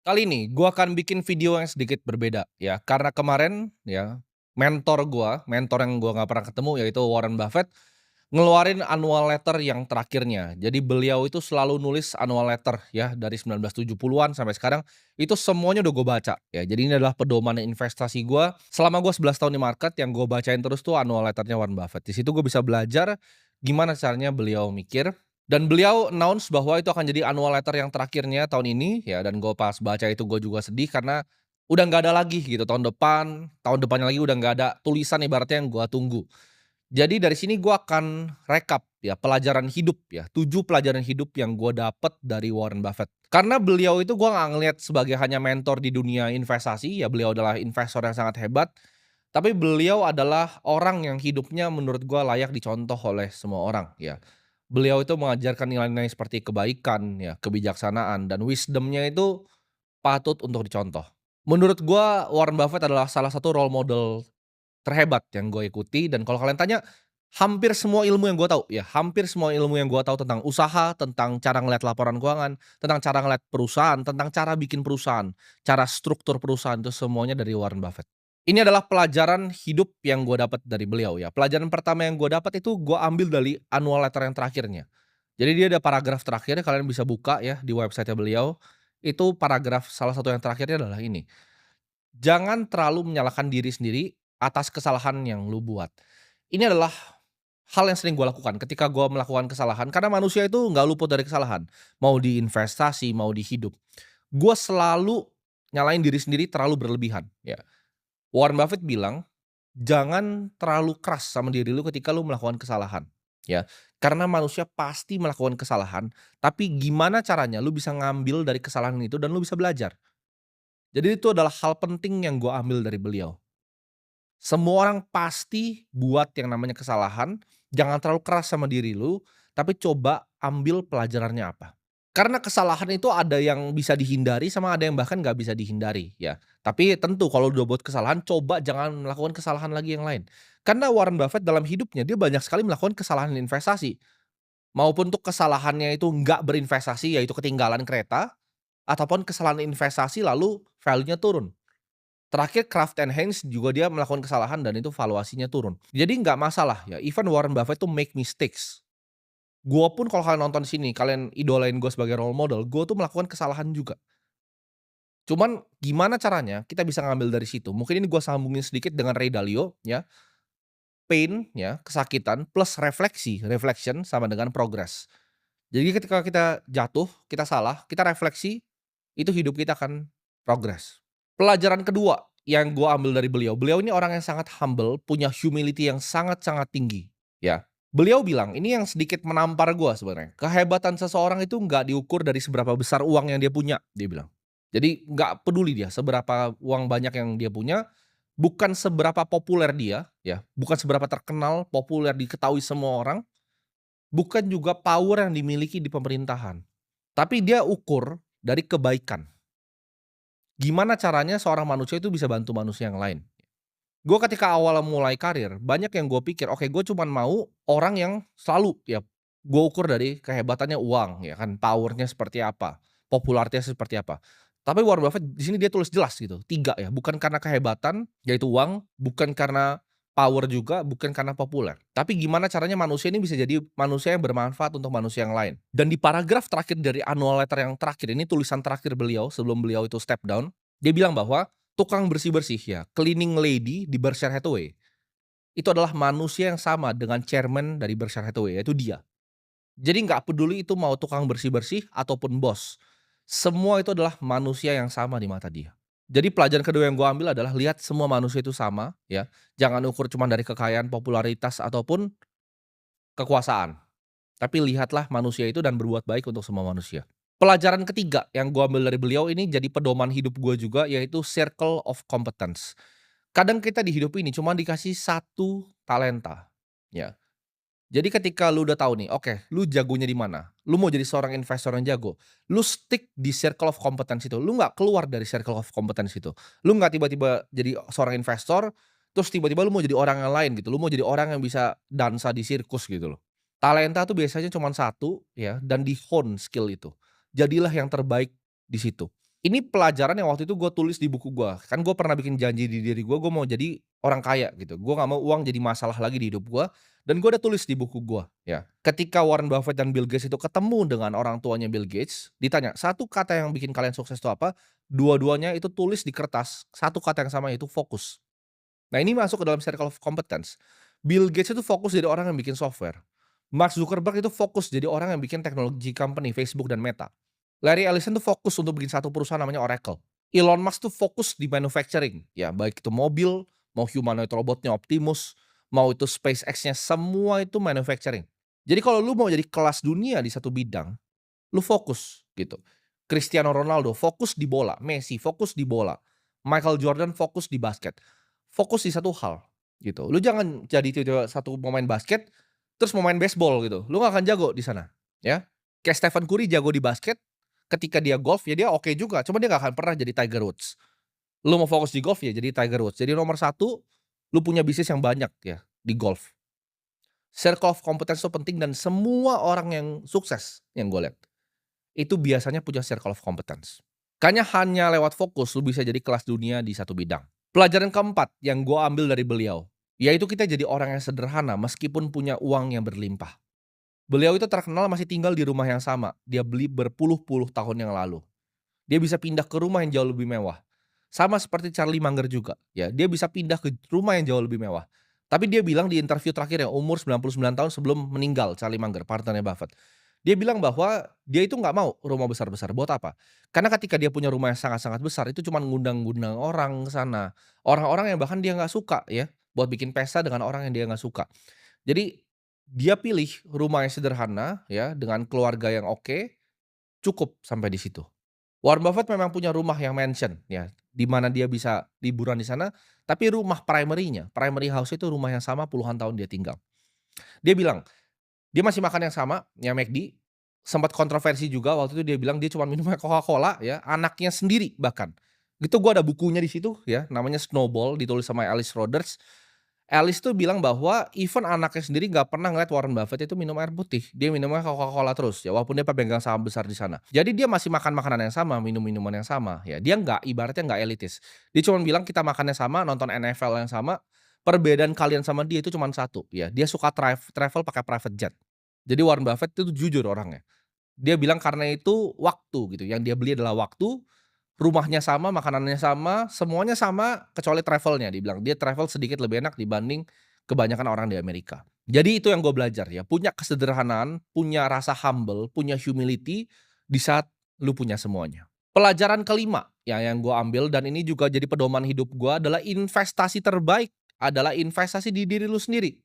Kali ini gua akan bikin video yang sedikit berbeda ya, karena kemarin ya, mentor yang gua nggak pernah ketemu yaitu Warren Buffett, ngeluarin annual letter yang terakhirnya. Jadi beliau itu selalu nulis annual letter ya, dari 1970-an sampai sekarang, itu semuanya udah gue baca ya. Jadi ini adalah pedoman investasi gua, selama gua 11 tahun di market yang gue bacain terus tuh annual letternya Warren Buffett. Di situ gue bisa belajar gimana caranya beliau mikir, dan beliau announce bahwa itu akan jadi annual letter yang terakhirnya tahun ini ya, dan gue pas baca itu gue juga sedih karena udah nggak ada lagi gitu tahun depannya lagi udah nggak ada tulisan ibaratnya yang gue tunggu. Jadi dari sini gue akan rekap ya pelajaran hidup ya, 7 pelajaran hidup yang gue dapet dari Warren Buffett. Karena beliau itu gue nggak ngelihat sebagai hanya mentor di dunia investasi, ya beliau adalah investor yang sangat hebat, tapi beliau adalah orang yang hidupnya menurut gue layak dicontoh oleh semua orang ya. Beliau itu mengajarkan nilai-nilai seperti kebaikan ya, kebijaksanaan, dan wisdom-nya itu patut untuk dicontoh. Menurut gua Warren Buffett adalah salah satu role model terhebat yang gue ikuti, dan kalau kalian tanya, hampir semua ilmu yang gue tahu ya, hampir semua ilmu yang gue tahu tentang usaha, tentang cara ngelihat laporan keuangan, tentang cara ngelihat perusahaan, tentang cara bikin perusahaan, cara struktur perusahaan, itu semuanya dari Warren Buffett. Ini adalah pelajaran hidup yang gue dapat dari beliau ya. Pelajaran pertama yang gue dapat itu gue ambil dari annual letter yang terakhirnya. Jadi dia ada paragraf terakhirnya, kalian bisa buka ya di website-nya beliau. Itu paragraf salah satu yang terakhirnya adalah ini, "Jangan terlalu menyalahkan diri sendiri atas kesalahan yang lu buat." Ini adalah hal yang sering gue lakukan ketika gue melakukan kesalahan, karena manusia itu nggak luput dari kesalahan. Mau di investasi, mau di hidup. Gue selalu nyalain diri sendiri terlalu berlebihan, ya. Warren Buffett bilang, "Jangan terlalu keras sama diri lu ketika lu melakukan kesalahan." Ya, karena manusia pasti melakukan kesalahan, tapi gimana caranya lu bisa ngambil dari kesalahan itu dan lu bisa belajar. Jadi itu adalah hal penting yang gue ambil dari beliau. Semua orang pasti buat yang namanya kesalahan, jangan terlalu keras sama diri lu, tapi coba ambil pelajarannya apa. Karena kesalahan itu ada yang bisa dihindari sama ada yang bahkan nggak bisa dihindari ya. Tapi tentu kalau udah buat kesalahan, coba jangan melakukan kesalahan lagi yang lain. Karena Warren Buffett dalam hidupnya dia banyak sekali melakukan kesalahan investasi. Maupun untuk kesalahannya itu nggak berinvestasi, yaitu ketinggalan kereta, ataupun kesalahan investasi lalu value-nya turun. Terakhir Kraft and Heinz juga dia melakukan kesalahan dan itu valuasinya turun. Jadi nggak masalah ya, even Warren Buffett tuh make mistakes. Gua pun kalau kalian nonton sini, kalian idolain gue sebagai role model, gue tuh melakukan kesalahan juga. Cuman gimana caranya kita bisa ngambil dari situ, mungkin ini gue sambungin sedikit dengan Ray Dalio ya, pain ya, kesakitan plus reflection sama dengan progress. Jadi ketika kita jatuh, kita salah, kita refleksi, itu hidup kita akan progress. Pelajaran kedua yang gue ambil dari beliau, beliau ini orang yang sangat humble, punya humility yang sangat-sangat tinggi, ya. Beliau bilang, ini yang sedikit menampar gue sebenarnya, kehebatan seseorang itu nggak diukur dari seberapa besar uang yang dia punya, dia bilang. Jadi nggak peduli dia seberapa uang banyak yang dia punya, bukan seberapa populer dia, ya, bukan seberapa terkenal, populer, diketahui semua orang, bukan juga power yang dimiliki di pemerintahan. Tapi dia ukur dari kebaikan. Gimana caranya seorang manusia itu bisa bantu manusia yang lain. Gue ketika awal mulai karir, banyak yang gue pikir, oke gue cuman mau orang yang selalu ya, gue ukur dari kehebatannya uang ya kan, power-nya seperti apa, popularitasnya seperti apa. Tapi Warren Buffett di sini dia tulis jelas gitu, 3 ya, bukan karena kehebatan, yaitu uang, bukan karena power juga, bukan karena populer. Tapi gimana caranya manusia ini bisa jadi manusia yang bermanfaat untuk manusia yang lain. Dan di paragraf terakhir dari annual letter yang terakhir ini, tulisan terakhir beliau sebelum beliau itu step down, dia bilang bahwa tukang bersih-bersih ya, cleaning lady di Berkshire Hathaway, itu adalah manusia yang sama dengan chairman dari Berkshire Hathaway, yaitu dia. Jadi nggak peduli itu mau tukang bersih-bersih ataupun bos, semua itu adalah manusia yang sama di mata dia. Jadi pelajaran kedua yang gue ambil adalah lihat semua manusia itu sama ya, jangan ukur cuma dari kekayaan, popularitas, ataupun kekuasaan. Tapi lihatlah manusia itu dan berbuat baik untuk semua manusia. Pelajaran ketiga yang gue ambil dari beliau ini jadi pedoman hidup gue juga, yaitu circle of competence. Kadang kita di hidup ini cuma dikasih satu talenta, ya. Jadi ketika lu udah tahu nih, oke, lu jagonya di mana, lu mau jadi seorang investor yang jago, lu stick di circle of competence itu, lu nggak keluar dari circle of competence itu. Lu nggak tiba-tiba jadi seorang investor, terus tiba-tiba lu mau jadi orang yang lain gitu, lu mau jadi orang yang bisa dansa di sirkus gitu loh. Talenta tuh biasanya cuma satu ya, dan di-hone skill itu. Jadilah yang terbaik di situ. Ini pelajaran yang waktu itu gue tulis di buku gue. Kan gue pernah bikin janji di diri gue mau jadi orang kaya gitu. Gue nggak mau uang jadi masalah lagi di hidup gue, dan gue udah tulis di buku gue, ya. Ketika Warren Buffett dan Bill Gates itu ketemu dengan orang tuanya Bill Gates, ditanya, "Satu kata yang bikin kalian sukses itu apa?" Dua-duanya itu tulis di kertas, satu kata yang sama, yaitu fokus. Nah, ini masuk ke dalam circle of competence. Bill Gates itu fokus jadi orang yang bikin software. Mark Zuckerberg itu fokus jadi orang yang bikin teknologi company, Facebook dan Meta. Larry Ellison tuh fokus untuk bikin satu perusahaan namanya Oracle. Elon Musk tuh fokus di manufacturing, ya baik itu mobil, mau humanoid robotnya Optimus, mau itu SpaceX-nya, semua itu manufacturing. Jadi kalau lu mau jadi kelas dunia di satu bidang, lu fokus gitu. Cristiano Ronaldo fokus di bola, Messi fokus di bola, Michael Jordan fokus di basket. Fokus di satu hal gitu. Lu jangan jadi tiba-tiba satu pemain basket, terus mau main baseball gitu. Lu nggak akan jago di sana, ya. Kayak Stephen Curry jago di basket, ketika dia golf ya dia oke juga, cuma dia nggak akan pernah jadi Tiger Woods. Lu mau fokus di golf ya jadi Tiger Woods. Jadi nomor satu, lu punya bisnis yang banyak ya di golf. Circle of competence itu penting dan semua orang yang sukses yang gue lihat itu biasanya punya circle of competence. Kayaknya hanya lewat fokus lu bisa jadi kelas dunia di satu bidang. Pelajaran keempat yang gue ambil dari beliau, yaitu kita jadi orang yang sederhana meskipun punya uang yang berlimpah. Beliau itu terkenal masih tinggal di rumah yang sama, dia beli berpuluh-puluh tahun yang lalu. Dia bisa pindah ke rumah yang jauh lebih mewah. Sama seperti Charlie Munger juga, ya, dia bisa pindah ke rumah yang jauh lebih mewah. Tapi dia bilang di interview terakhir yang umur 99 tahun sebelum meninggal, Charlie Munger, partnernya Buffett. Dia bilang bahwa dia itu nggak mau rumah besar-besar, buat apa? Karena ketika dia punya rumah yang sangat-sangat besar, itu cuma ngundang-ngundang orang ke sana. Orang-orang yang bahkan dia nggak suka ya, buat bikin pesta dengan orang yang dia nggak suka. Jadi, dia pilih rumah yang sederhana ya, dengan keluarga yang oke, cukup sampai di situ. Warren Buffett memang punya rumah yang mansion ya, di mana dia bisa liburan di sana, tapi rumah primary-nya, primary house itu rumah yang sama puluhan tahun dia tinggal. Dia bilang, dia masih makan yang sama, ya McD, sempat kontroversi juga waktu itu dia bilang dia cuma minumnya Coca-Cola ya, anaknya sendiri bahkan. Gitu gua ada bukunya di situ ya, namanya Snowball, ditulis sama Alice Rodgers. Alice tuh bilang bahwa even anaknya sendiri nggak pernah ngeliat Warren Buffett itu minum air putih. Dia minumnya Coca-Cola terus ya, walaupun dia pemegang saham besar di sana. Jadi dia masih makan makanan yang sama, minum minuman yang sama ya. Dia nggak ibaratnya nggak elitis. Dia cuma bilang kita makannya sama, nonton NFL yang sama, perbedaan kalian sama dia itu cuma satu ya, dia suka travel pakai private jet. Jadi Warren Buffett itu jujur orangnya. Dia bilang karena itu waktu gitu, yang dia beli adalah waktu, rumahnya sama, makanannya sama, semuanya sama kecuali travelnya, dia bilang. Dia travel sedikit lebih enak dibanding kebanyakan orang di Amerika. Jadi itu yang gue belajar ya, punya kesederhanaan, punya rasa humble, punya humility di saat lu punya semuanya. Pelajaran kelima ya yang gue ambil dan ini juga jadi pedoman hidup gue adalah investasi terbaik adalah investasi di diri lu sendiri.